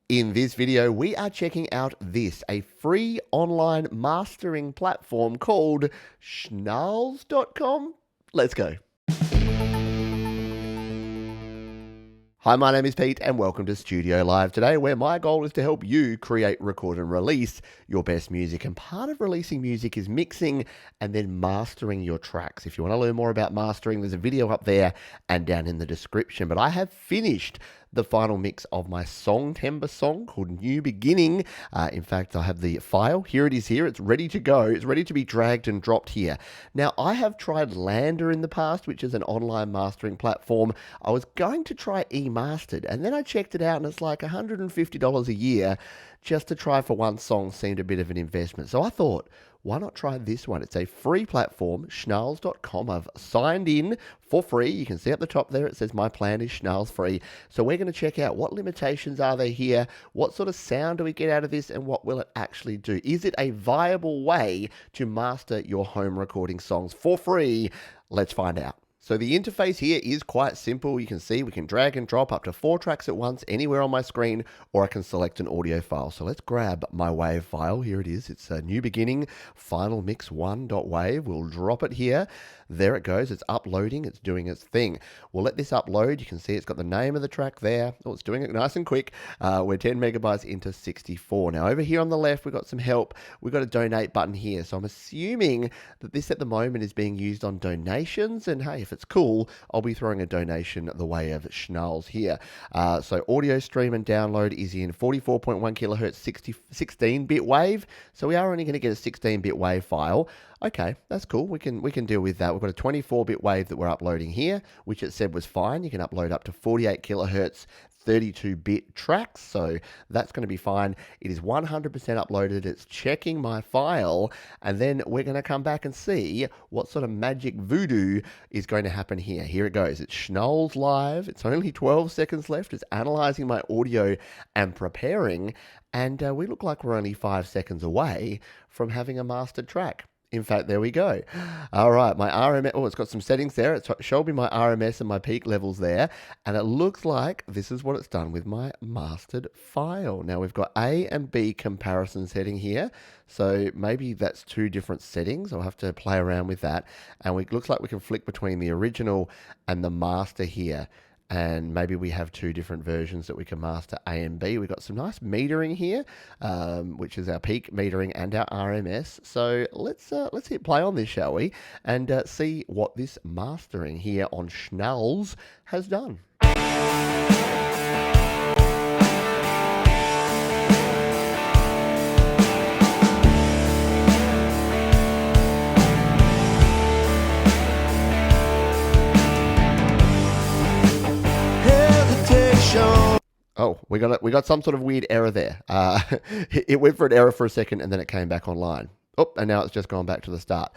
In this video, we are checking out a free online mastering platform called Schnalz.com. Let's go. Hi, my name is Pete and welcome to Studio Live today, where my goal is to help you create, record and release your best music. And part of releasing music is mixing and then mastering your tracks. If you want to learn more about mastering, there's a video up there and down in the description. But I have finished the final mix of my Songtember song called New Beginning. In fact, I have the file. Here it is here. It's ready to go. It's ready to be dragged and dropped here. Now, I have tried Lander in the past, which is an online mastering platform. I was going to try eMastered, and then I checked it out, and it's like $150 a year just to try for one song. Seemed a bit of an investment. So I thought, why not try this one? It's a free platform, Schnalz.com. I've signed in for free. You can see at the top there, it says my plan is Schnalz free. So we're going to check out what limitations are there here, what sort of sound do we get out of this, and what will it actually do? Is it a viable way to master your home recording songs for free? Let's find out. So the interface here is quite simple. You can see we can drag and drop up to 4 tracks at once anywhere on my screen, or I can select an audio file. So let's grab my WAV file. Here it is. It's a New Beginning Final Mix 1.wav. We'll drop it here. There it goes. It's uploading. It's doing its thing. We'll let this upload. You can see it's got the name of the track there. Oh, it's doing it nice and quick. We're 10 megabytes into 64. Now over here on the left, we've got some help. We've got a donate button here. So I'm assuming that this at the moment is being used on donations. And hey, if it's cool, I'll be throwing a donation the way of Schnalz here. So audio stream and download is in 44.1 kilohertz 16-bit wave. So we are only going to get a 16-bit wave file. Okay, that's cool. We can deal with that. We've got a 24-bit wave that we're uploading here, which it said was fine. You can upload up to 48 kilohertz 32-bit tracks, so that's going to be fine. It is 100% uploaded. It's checking my file, and then we're going to come back and see what sort of magic voodoo is going to happen here. Here it goes. It's Schnalz live. It's only 12 seconds left. It's analyzing my audio and preparing, and we look like we're only 5 seconds away from having a mastered track. In fact, there we go. All right, my RMS, oh, it's got some settings there. It's showed me my RMS and my peak levels there. And it looks like this is what it's done with my mastered file. Now, we've got A and B comparison setting here. So maybe that's 2 different settings. I'll have to play around with that. And it looks like we can flick between the original and the master here. And maybe we have 2 different versions that we can master A and B. We've got some nice metering here, which is our peak metering and our RMS. So let's hit play on this, shall we? And see what this mastering here on Schnalz has done. Oh, we got some sort of weird error there. It went for an error for a second and then it came back online. Oh, and now it's just gone back to the start.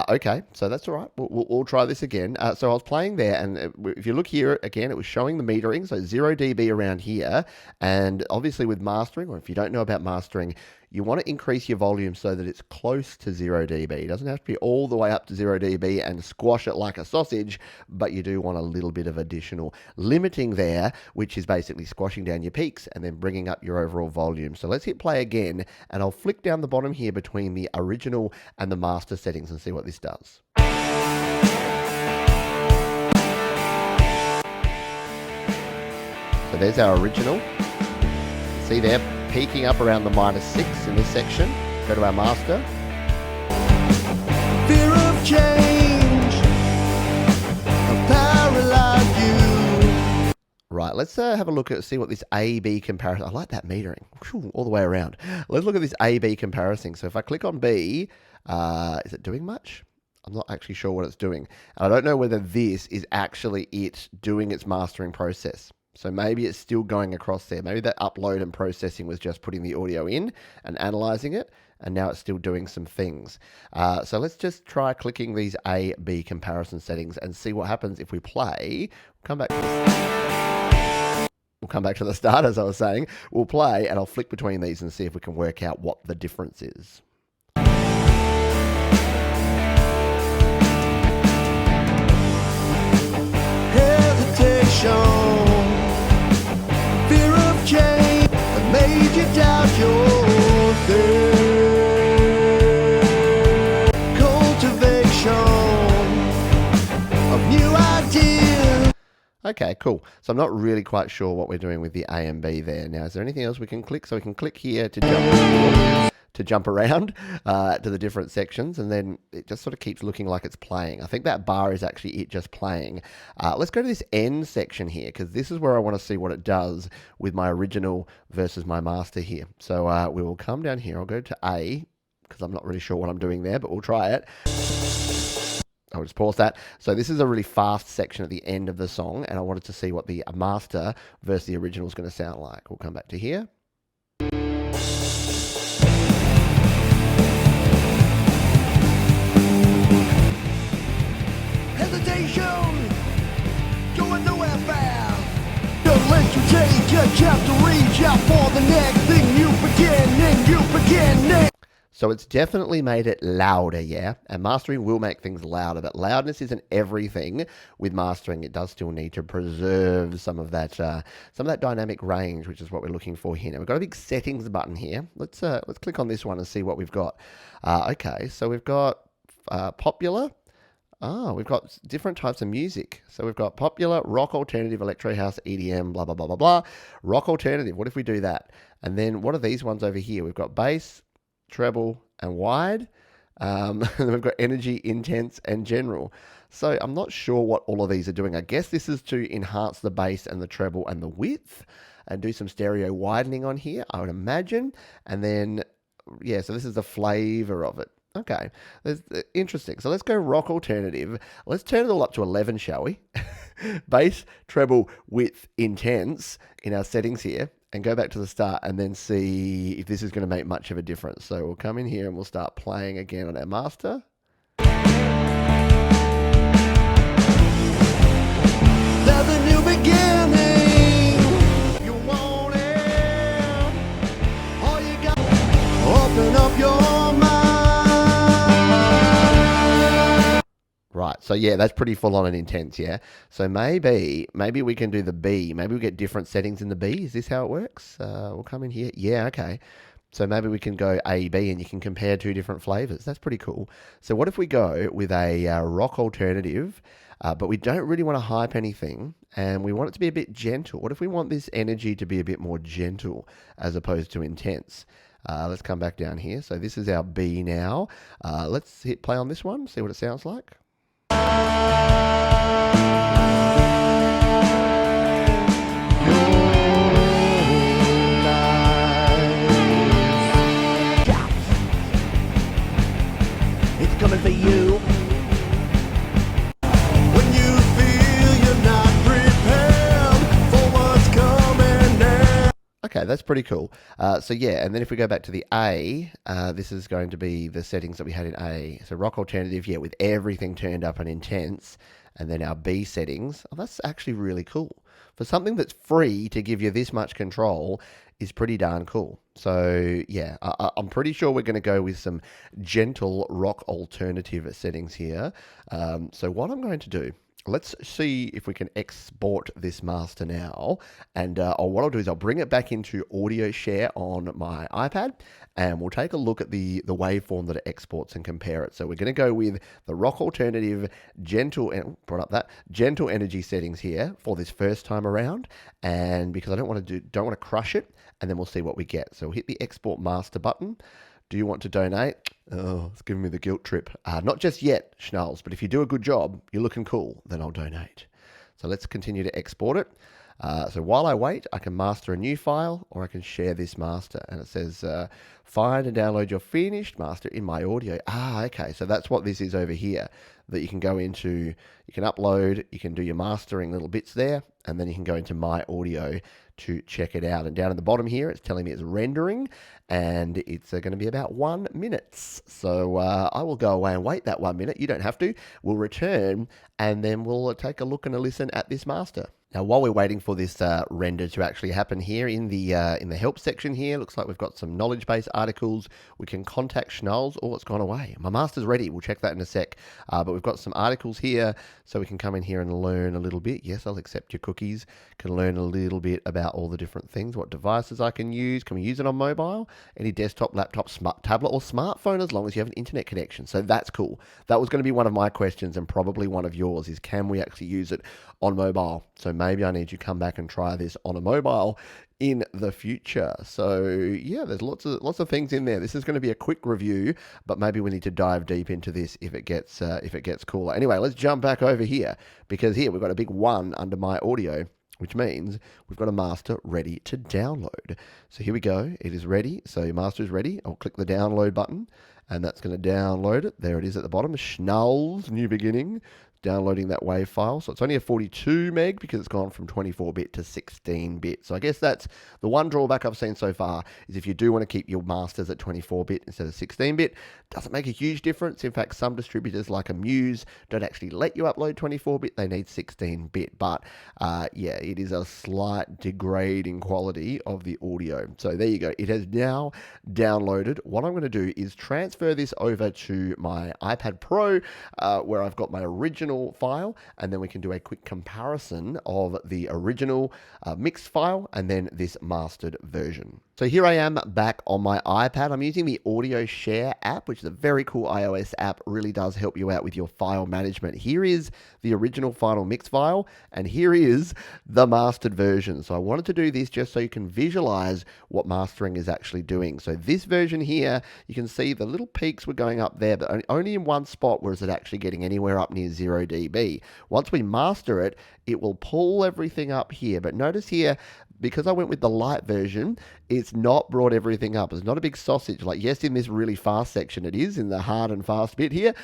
Okay, so that's all right. We'll try this again. So I was playing there, and if you look here again, it was showing the metering, so 0 dB around here. And obviously with mastering, or if you don't know about mastering, you want to increase your volume so that it's close to 0 dB. It doesn't have to be all the way up to 0 dB and squash it like a sausage, but you do want a little bit of additional limiting there, which is basically squashing down your peaks and then bringing up your overall volume. So let's hit play again, and I'll flick down the bottom here between the original and the master settings and see what this does. So there's our original. See there, peaking up around the -6 in this section. Go to our master. Fear of change, paralyze you. Right, let's have a look at, see what this A-B comparison, I like that metering, all the way around. Let's look at this A-B comparison. So if I click on B, is it doing much? I'm not actually sure what it's doing. And I don't know whether this is actually it doing its mastering process. So maybe it's still going across there. Maybe that upload and processing was just putting the audio in and analyzing it, and now it's still doing some things. So let's just try clicking these A-B comparison settings and see what happens if we play. We'll come back to the start, as I was saying. We'll play, and I'll flick between these and see if we can work out what the difference is. Hesitation, fear of change. Okay, cool. So I'm not really quite sure what we're doing with the A and B there. Now, is there anything else we can click? So we can click here to jump around to the different sections, and then it just sort of keeps looking like it's playing. I think that bar is actually it just playing. Let's go to this end section here, because this is where I want to see what it does with my original versus my master here. So we will come down here. I'll go to A, because I'm not really sure what I'm doing there, but we'll try it. I'll just pause that. So this is a really fast section at the end of the song, and I wanted to see what the master versus the original is going to sound like. We'll come back to here. Hesitation, going nowhere fast. Don't let you take, you have to reach out for the next thing. You begin. So it's definitely made it louder, yeah? And mastering will make things louder, but loudness isn't everything. With mastering, it does still need to preserve some of that dynamic range, which is what we're looking for here. Now, we've got a big settings button here. Let's click on this one and see what we've got. Okay, so we've got popular. We've got different types of music. So we've got popular, rock, alternative, electro house, EDM, blah, blah, blah, blah, blah. Rock alternative, what if we do that? And then what are these ones over here? We've got bass, treble, and wide. And then we've got energy, intense, and general. So I'm not sure what all of these are doing. I guess this is to enhance the bass and the treble and the width and do some stereo widening on here, I would imagine. And then, yeah, so this is the flavor of it. Okay, interesting. So let's go rock alternative. Let's turn it all up to 11, shall we? Bass, treble, width, intense in our settings here, and go back to the start and then see if this is going to make much of a difference. So we'll come in here and we'll start playing again on our master. There's a new beginning. You want it. All you got, open up your mind. Right, so yeah, that's pretty full on and intense, yeah? So maybe we can do the B. Maybe we get different settings in the B. Is this how it works? We'll come in here. Yeah, okay. So maybe we can go A, B, and you can compare two different flavors. That's pretty cool. So what if we go with a rock alternative, but we don't really want to hype anything, and we want it to be a bit gentle? What if we want this energy to be a bit more gentle as opposed to intense? Let's come back down here. So this is our B now. Let's hit play on this one, see what it sounds like. It's coming for you. When you feel you're not prepared for what's coming now. Okay, that's pretty cool. So yeah, and then if we go back to the A, this is going to be the settings that we had in A. So rock alternative, yeah, with everything turned up and intense. And then our B settings. Oh, that's actually really cool. For something that's free to give you this much control is pretty darn cool. So yeah, I'm pretty sure we're going to go with some gentle rock alternative settings here. So what I'm going to do, let's see if we can export this master now. And what I'll do is I'll bring it back into audio share on my iPad, and we'll take a look at the waveform that it exports and compare it. So we're going to go with the rock alternative gentle, and brought up that gentle energy settings here for this first time around. And because I don't want to crush it, and then we'll see what we get. So we'll hit the export master button. Do you want to donate? Oh, it's giving me the guilt trip. Not just yet, Schnalz, but if you do a good job, you're looking cool, then I'll donate. So let's continue to export it. So while I wait, I can master a new file, or I can share this master. And it says, find and download your finished master in my audio. Okay. So that's what this is over here, that you can go into, you can upload, you can do your mastering little bits there, and then you can go into my audio to check it out. And down at the bottom here, it's telling me it's rendering, and it's going to be about 1 minute. So I will go away and wait that 1 minute. You don't have to. We'll return, and then we'll take a look and a listen at this master. Now, while we're waiting for this render to actually happen here in the help section here, looks like we've got some knowledge base articles. We can contact Schnalz. Oh, it's gone away. My master's ready. We'll check that in a sec. But we've got some articles here, so we can come in here and learn a little bit. Yes, I'll accept your cookies. Can learn a little bit about all the different things, what devices I can use. Can we use it on mobile? Any desktop, laptop, smart tablet, or smartphone, as long as you have an internet connection. So that's cool. That was going to be one of my questions, and probably one of yours, is can we actually use it on mobile? So maybe I need to come back and try this on a mobile in the future. So yeah, there's lots of things in there. This is going to be a quick review, but maybe we need to dive deep into this if it gets cooler. Anyway, let's jump back over here, because here we've got a big 1 under my audio, which means we've got a master ready to download. So here we go. It is ready. So your master is ready. I'll click the download button, and that's going to download it. There it is at the bottom. Schnalz, new beginning. Downloading that WAV file. So it's only a 42 meg because it's gone from 24-bit to 16-bit. So I guess that's the one drawback I've seen so far, is if you do want to keep your masters at 24-bit instead of 16-bit, doesn't make a huge difference. In fact, some distributors like Amuse don't actually let you upload 24-bit. They need 16-bit. But yeah, it is a slight degrade in quality of the audio. So there you go. It has now downloaded. What I'm going to do is transfer this over to my iPad Pro, where I've got my original file, and then we can do a quick comparison of the original mixed file and then this mastered version. So here I am back on my iPad. I'm using the Audio Share app, which is a very cool iOS app. Really does help you out with your file management. Here is the original final mix file, and here is the mastered version. So I wanted to do this just so you can visualize what mastering is actually doing. So this version here, you can see the little peaks were going up there, but only in one spot was it actually getting anywhere up near 0 dB. Once we master it, it will pull everything up here. But notice here, because I went with the light version, it's not brought everything up. It's not a big sausage. Like, yes, in this really fast section it is. In the hard and fast bit here,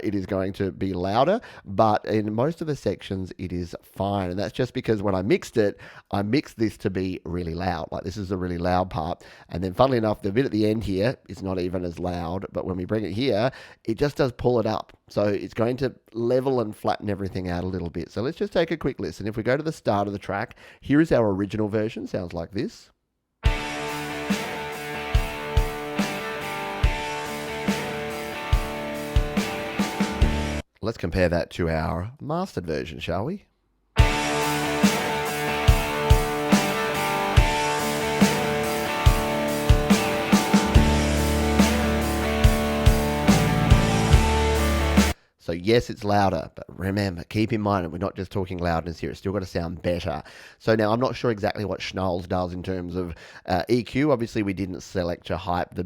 it is going to be louder. But in most of the sections, it is fine. And that's just because when I mixed it, I mixed this to be really loud. Like, this is the really loud part. And then funnily enough, the bit at the end here is not even as loud. But when we bring it here, it just does pull it up. So it's going to level and flatten everything out a little bit. So let's just take a quick listen. If we go to the start of the track, here is our original version. Sounds like this. Let's compare that to our mastered version, shall we? So yes, it's louder, but remember, keep in mind, we're not just talking loudness here. It's still got to sound better. So now I'm not sure exactly what Schnalz does in terms of EQ. Obviously, we didn't select to hype the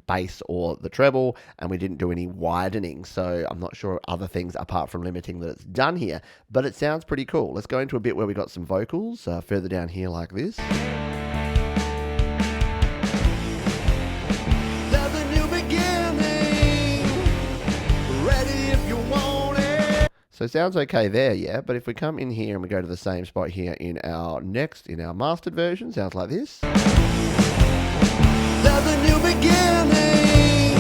bass or the treble, and we didn't do any widening. So I'm not sure other things apart from limiting that it's done here, but it sounds pretty cool. Let's go into a bit where we got some vocals further down here like this. So it sounds okay there, yeah, but if we come in here and we go to the same spot here in our mastered version, sounds like this. There's a new beginning,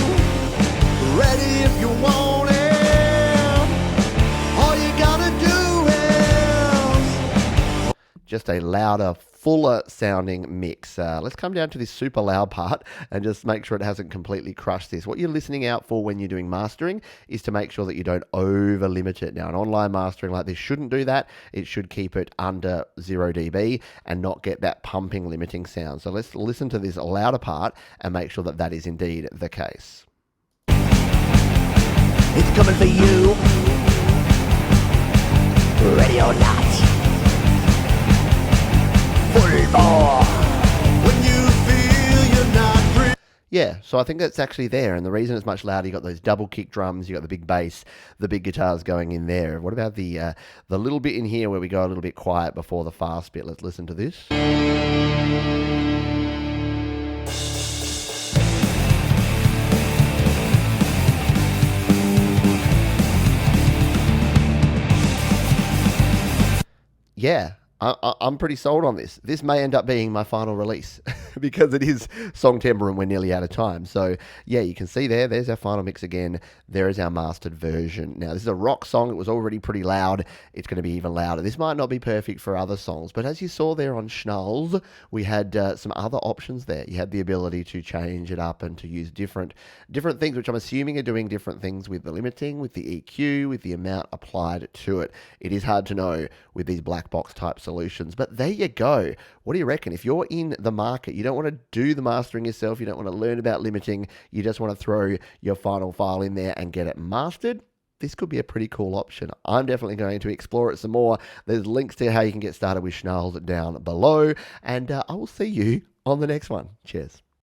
ready if you want it. All you gotta do is just a louder, fuller sounding mix. Let's come down to this super loud part and just make sure it hasn't completely crushed this. What you're listening out for when you're doing mastering is to make sure that you don't over limit it. Now, an online mastering like this shouldn't do that. It should keep it under 0 dB and not get that pumping limiting sound. So let's listen to this louder part and make sure that that is indeed the case. It's coming for you, ready or not. When you feel you're not free. Yeah, so I think that's actually there, and the reason it's much louder, you got those double kick drums, you got the big bass, the big guitars going in there. What about the little bit in here where we go a little bit quiet before the fast bit? Let's listen to this. Yeah. I'm pretty sold on this. This may end up being my final release because it is song timbre and we're nearly out of time. So yeah, you can see there's our final mix again. There is our mastered version. Now this is a rock song. It was already pretty loud. It's going to be even louder. This might not be perfect for other songs, but as you saw there on Schnalz, we had some other options there. You had the ability to change it up and to use different things, which I'm assuming are doing different things with the limiting, with the EQ, with the amount applied to it. It is hard to know with these black box type solutions, but there you go. What do you reckon? If you're in the market, you don't want to do the mastering yourself, you don't want to learn about limiting, you just want to throw your final file in there and get it mastered, this could be a pretty cool option. I'm definitely going to explore it some more. There's links to how you can get started with Schnalz down below, and I will see you on the next one. Cheers.